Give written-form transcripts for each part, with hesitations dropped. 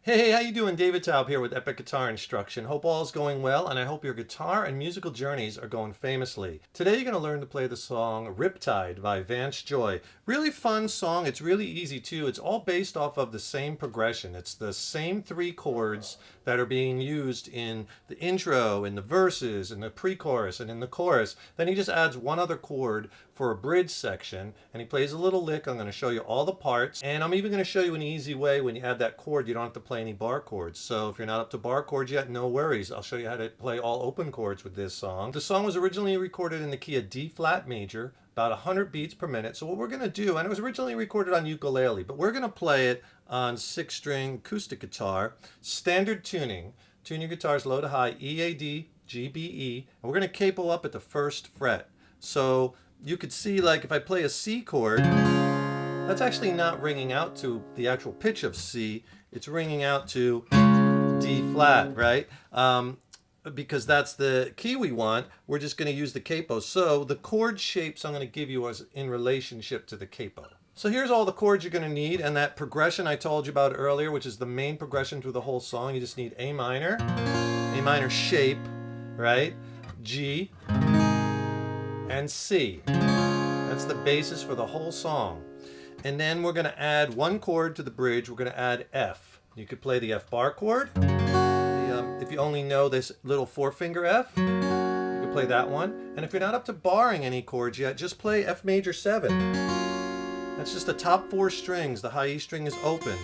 Hey, how you doing? David Taub here with Epic Guitar Instruction. Hope all is going well, and I hope your guitar and musical journeys are going famously. Today you're going to learn to play the song Riptide by Vance Joy. Really fun song. It's really easy too. It's all based off of the same progression. It's the same three chords that are being used in the intro, in the verses, in the pre-chorus, and in the chorus. Then he just adds one other chord for a bridge section, and he plays a little lick. I'm going to show you all the parts, and I'm even going to show you an easy way when you add that chord. You don't have to play any bar chords. So if you're not up to bar chords yet, no worries. I'll show you how to play all open chords with this song. The song was originally recorded in the key of D flat major, about 100 beats per minute. So what we're going to do, and it was originally recorded on ukulele, but we're going to play it on 6-string acoustic guitar, standard tuning. Tune your guitars low to high, E, A, D, G, B, E, and we're going to capo up at the first fret. So you could see, like, if I play a C chord, that's actually not ringing out to the actual pitch of C. It's ringing out to D flat, right? Because that's the key we want. We're just going to use the capo. So the chord shapes I'm going to give you is in relationship to the capo. So here's all the chords you're going to need, and that progression I told you about earlier, which is the main progression through the whole song. You just need A minor shape, right? G, and C. That's the basis for the whole song. And then we're going to add one chord to the bridge. We're going to add F. You could play the F bar chord. If you only know this little 4-finger F, you could play that one. And if you're not up to barring any chords yet, just play F major 7. That's just the top 4 strings. The high E string is open.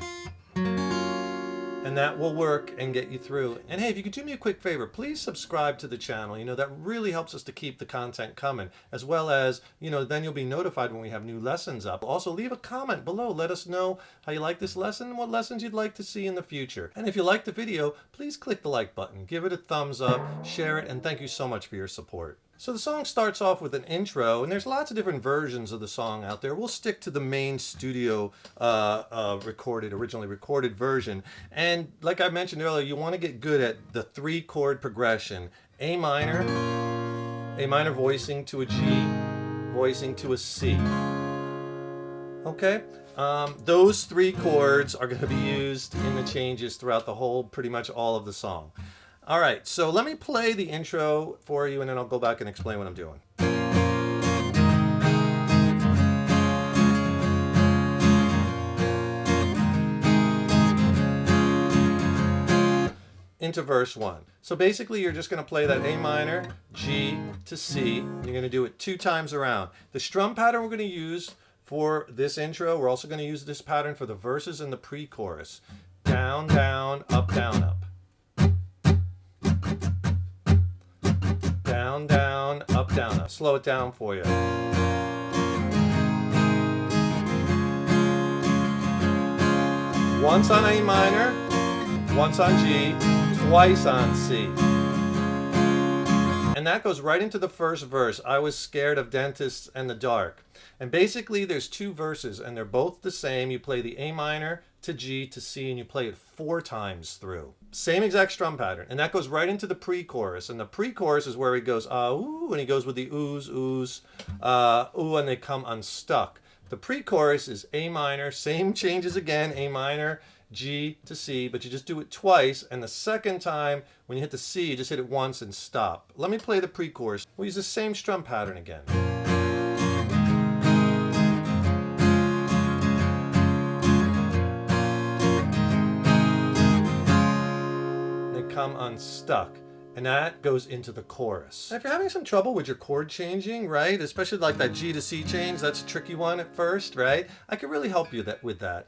And that will work and get you through. And hey, if you could do me a quick favor, please subscribe to the channel. You know, that really helps us to keep the content coming, as well as, you know, then you'll be notified when we have new lessons up. Also, leave a comment below. Let us know how you like this lesson and what lessons you'd like to see in the future. And if you like the video, please click the like button, give it a thumbs up, share it, and thank you so much for your support. So the song starts off with an intro, and there's lots of different versions of the song out there. We'll stick to the main studio originally recorded version. And like I mentioned earlier, you want to get good at the 3-chord progression. A minor voicing to a G, voicing to a C. Okay? Those 3 chords are going to be used in the changes throughout the whole, pretty much all of the song. All right, so let me play the intro for you, and then I'll go back and explain what I'm doing. Into verse 1. So basically you're just going to play that A minor, G to C, and you're going to do it 2 times around. The strum pattern we're going to use for this intro, we're also going to use this pattern for the verses and the pre-chorus. Down, down, up, down, up. Down, down, up, down, up. Slow it down for you. Once on A minor, once on G, twice on C. And that goes right into the first verse. I was scared of dentists and the dark. And basically there's 2 verses, and they're both the same. You play the A minor to G to C, and you play it 4 times through. Same exact strum pattern, and that goes right into the pre-chorus. And the pre-chorus is where he goes, ooh, and he goes with the oohs, oohs, ooh, and they come unstuck. The pre-chorus is A minor, same changes again, A minor, G to C, but you just do it twice, and the second time, when you hit the C, you just hit it once and stop. Let me play the pre-chorus. We'll use the same strum pattern again. Come unstuck, and that goes into the chorus. And if you're having some trouble with your chord changing, right, especially like that G to C change, that's a tricky one at first, right, I can really help you with that.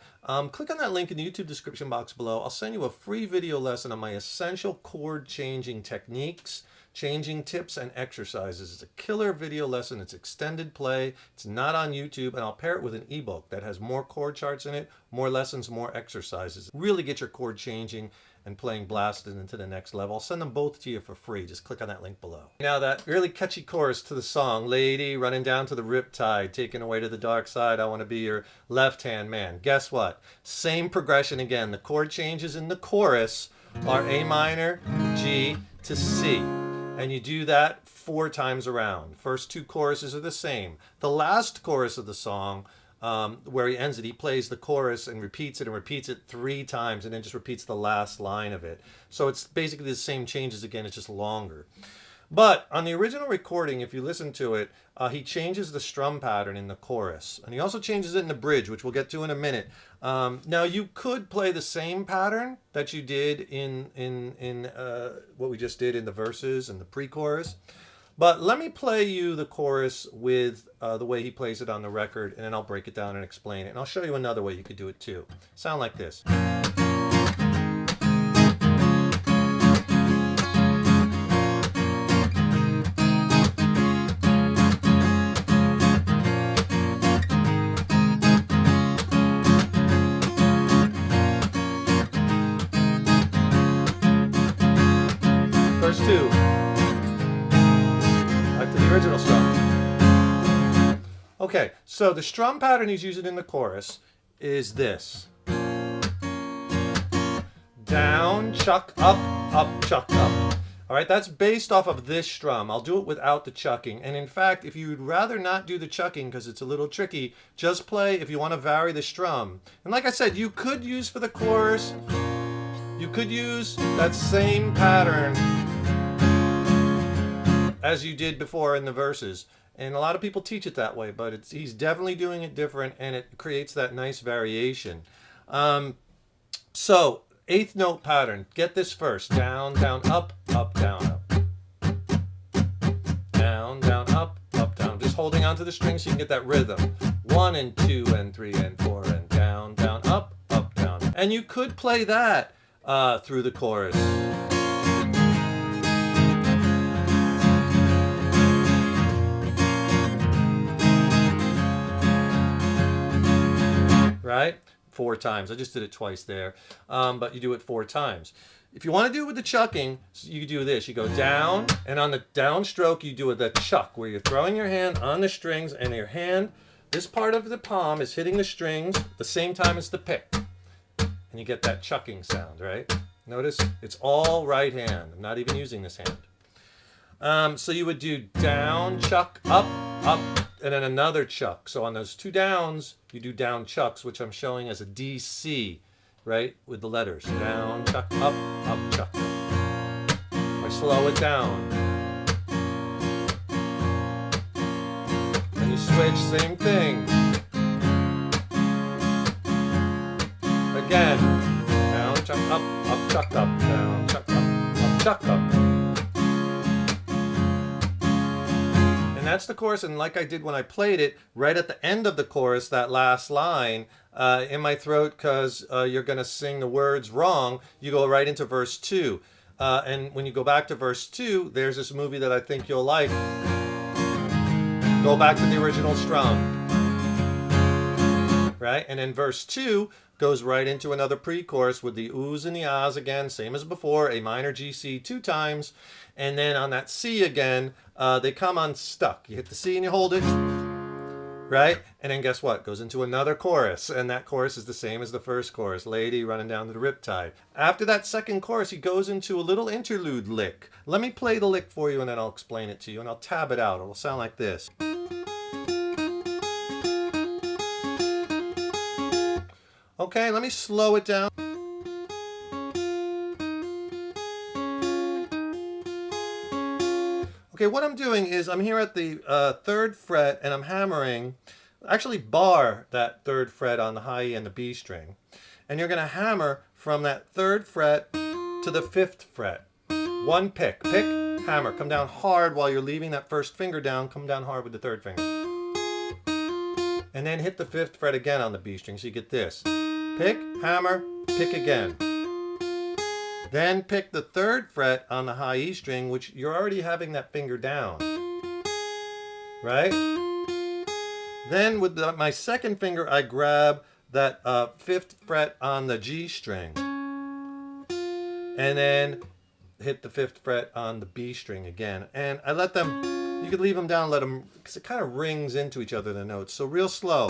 Click on that link in the YouTube description box below. I'll send you a free video lesson on my essential chord changing techniques, changing tips, and exercises. It's a killer video lesson. It's extended play. It's not on YouTube, and I'll pair it with an ebook that has more chord charts in it, more lessons, more exercises. Really get your chord changing and playing blasted into the next level. I'll send them both to you for free. Just click on that link below. Now that really catchy chorus to the song, lady running down to the riptide, taken away to the dark side, I want to be your left-hand man. Guess what? Same progression again. The chord changes in the chorus are A minor, G to C. And you do that 4 times around. First 2 choruses are the same. The last chorus of the song where he ends it, he plays the chorus and repeats it 3 times and then just repeats the last line of it. So it's basically the same changes again, it's just longer. But on the original recording, if you listen to it, he changes the strum pattern in the chorus. And he also changes it in the bridge, which we'll get to in a minute. Now, you could play the same pattern that you did in what we just did in the verses and the pre-chorus. But let me play you the chorus with the way he plays it on the record, and then I'll break it down and explain it. And I'll show you another way you could do it too. Sound like this. Verse 2. Back to the original strum. Okay, so the strum pattern he's using in the chorus is this. Down, chuck, up, chuck, up. All right, that's based off of this strum. I'll do it without the chucking. And in fact, if you'd rather not do the chucking because it's a little tricky, just play if you want to vary the strum. And like I said, you could use for the chorus, you could use that same pattern as you did before in the verses. And a lot of people teach it that way, but he's definitely doing it different, and it creates that nice variation. So, 8th note pattern. Get this first. Down, down, up, down, up. Down, down, up, down. Just holding onto the string so you can get that rhythm. 1 and 2 and 3 and 4 and down, down, up, down. And you could play that through the chorus. Right? 4 times. I just did it twice there. But you do it 4 times. If you want to do it with the chucking, you do this. You go down, and on the downstroke, you do the chuck, where you're throwing your hand on the strings, and your hand, this part of the palm, is hitting the strings the same time as the pick. And you get that chucking sound, right? Notice it's all right hand. I'm not even using this hand. So you would do down, chuck, up, and then another chuck. So on those 2 downs, you do down chucks, which I'm showing as a DC, right? With the letters. Down, chuck, up, chuck. I slow it down. And you switch, same thing. Again. Down, chuck, up, chuck, up. Down, chuck, up, chuck, up. That's the chorus, and like I did when I played it, right at the end of the chorus, that last line, in my throat, because you're going to sing the words wrong, you go right into verse 2. And when you go back to verse 2, there's this movie that I think you'll like. Go back to the original strum. Right? And then verse 2 goes right into another pre-chorus with the oohs and the ahs again, same as before, A minor G, C 2 times. And then on that C again, they come unstuck. You hit the C and you hold it, right? And then guess what? Goes into another chorus, and that chorus is the same as the first chorus. Lady running down to the Riptide. After that second chorus, he goes into a little interlude lick. Let me play the lick for you, and then I'll explain it to you, and I'll tab it out. It will sound like this. Okay, let me slow it down. Okay, what I'm doing is I'm here at the 3rd fret, and I'm hammering, actually bar that 3rd fret on the high E and the B string. And you're going to hammer from that 3rd fret to the 5th fret. 1 pick, hammer, come down hard while you're leaving that 1st finger down, come down hard with the 3rd finger. And then hit the 5th fret again on the B string, so you get this. Pick, hammer, pick again. Then pick the 3rd fret on the high E string, which you're already having that finger down. Right? Then with my 2nd finger, I grab that 5th fret on the G string. And then hit the 5th fret on the B string again. And I let them, you could leave them down, let them, because it kind of rings into each other, the notes. So real slow.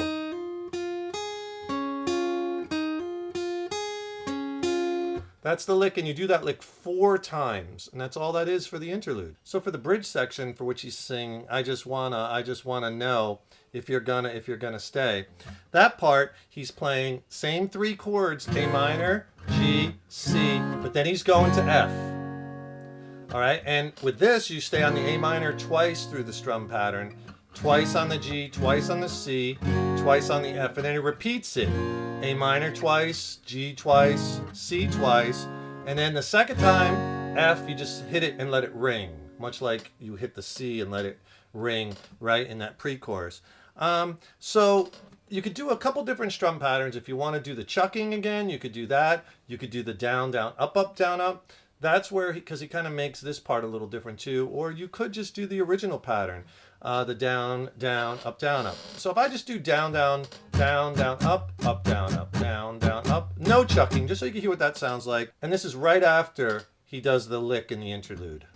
That's the lick, and you do that lick 4 times, and that's all that is for the interlude. So for the bridge section for which he's singing, I just wanna know if you're gonna stay. That part, he's playing same 3 chords, A minor, G, C, but then he's going to F. All right, and with this, you stay on the A minor twice through the strum pattern, twice on the G, twice on the C, twice on the F, and then he repeats it. A minor twice, G twice, C twice, and then the second time, F, you just hit it and let it ring, much like you hit the C and let it ring right in that pre-chorus. So you could do a couple different strum patterns. If you want to do the chucking again, you could do that. You could do the down, down, up, down, up. That's where, because he kind of makes this part a little different too. Or you could just do the original pattern, the down, down, up, down, up. So if I just do down, down, down, down, up, down, down, up. No chucking, just so you can hear what that sounds like. And this is right after he does the lick in the interlude.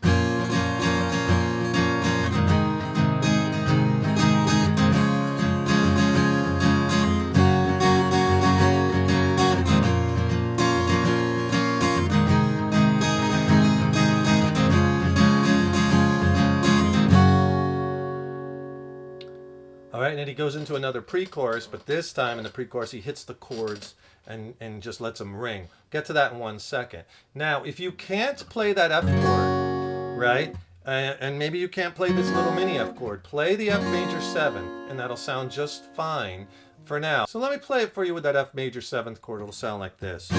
All right, and then he goes into another pre-chorus, but this time in the pre-chorus he hits the chords and just lets them ring. Get to that in 1 second. Now, if you can't play that F chord, right, and maybe you can't play this little mini F chord, play the F major 7th, and that'll sound just fine for now. So let me play it for you with that F major 7th chord. It'll sound like this.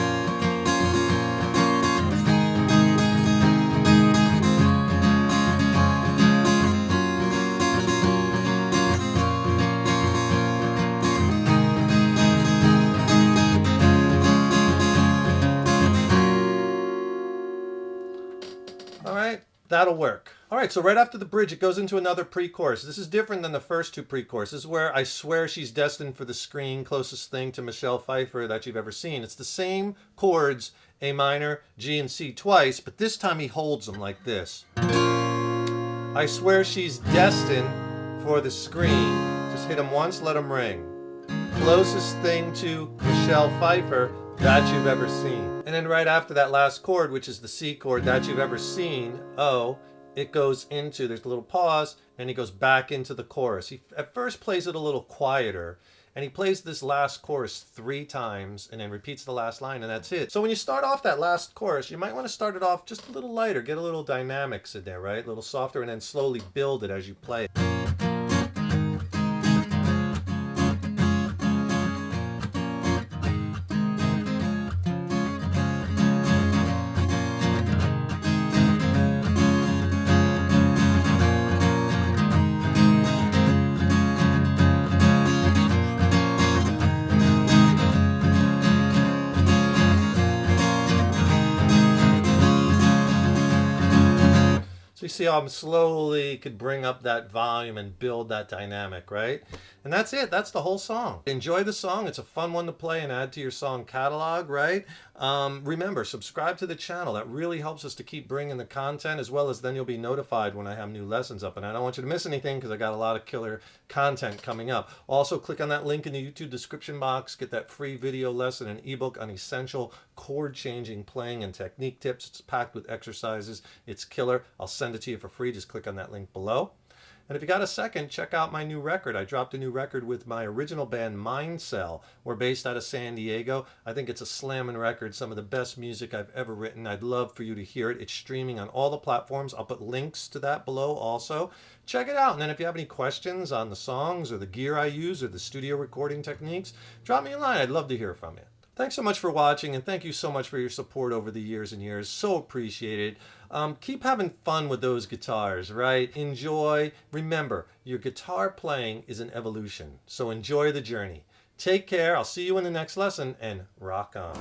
That'll work. All right, so right after the bridge, it goes into another pre-chorus. This is different than the first 2 pre-choruses. This is where I swear she's destined for the screen, closest thing to Michelle Pfeiffer that you've ever seen. It's the same chords, A minor, G, and C twice, but this time he holds them like this. I swear she's destined for the screen. Just hit them once, let them ring. Closest thing to Michelle Pfeiffer that you've ever seen. And then right after that last chord, which is the C chord that you've ever seen, O, it goes into, there's a little pause, and he goes back into the chorus. He at first plays it a little quieter, and he plays this last chorus 3 times, and then repeats the last line, and that's it. So when you start off that last chorus, you might want to start it off just a little lighter, get a little dynamics in there, right? A little softer, and then slowly build it as you play it. So you see how I'm slowly could bring up that volume and build that dynamic, right? And that's it. That's the whole song. Enjoy the song. It's a fun one to play and add to your song catalog, right? Remember, subscribe to the channel. That really helps us to keep bringing the content, as well as then you'll be notified when I have new lessons up. And I don't want you to miss anything because I got a lot of killer content coming up. Also, click on that link in the YouTube description box. Get that free video lesson and ebook on essential chord changing, playing, and technique tips. It's packed with exercises. It's killer. I'll send it to you for free. Just click on that link below. And if you got a second, check out my new record. I dropped a new record with my original band, Mindcell. We're based out of San Diego. I think it's a slamming record, some of the best music I've ever written. I'd love for you to hear it. It's streaming on all the platforms. I'll put links to that below also. Check it out. And then if you have any questions on the songs or the gear I use or the studio recording techniques, drop me a line. I'd love to hear from you. Thanks so much for watching, and thank you so much for your support over the years and years. So appreciated. Keep having fun with those guitars, right? Enjoy. Remember, your guitar playing is an evolution, so enjoy the journey. Take care. I'll see you in the next lesson, and rock on.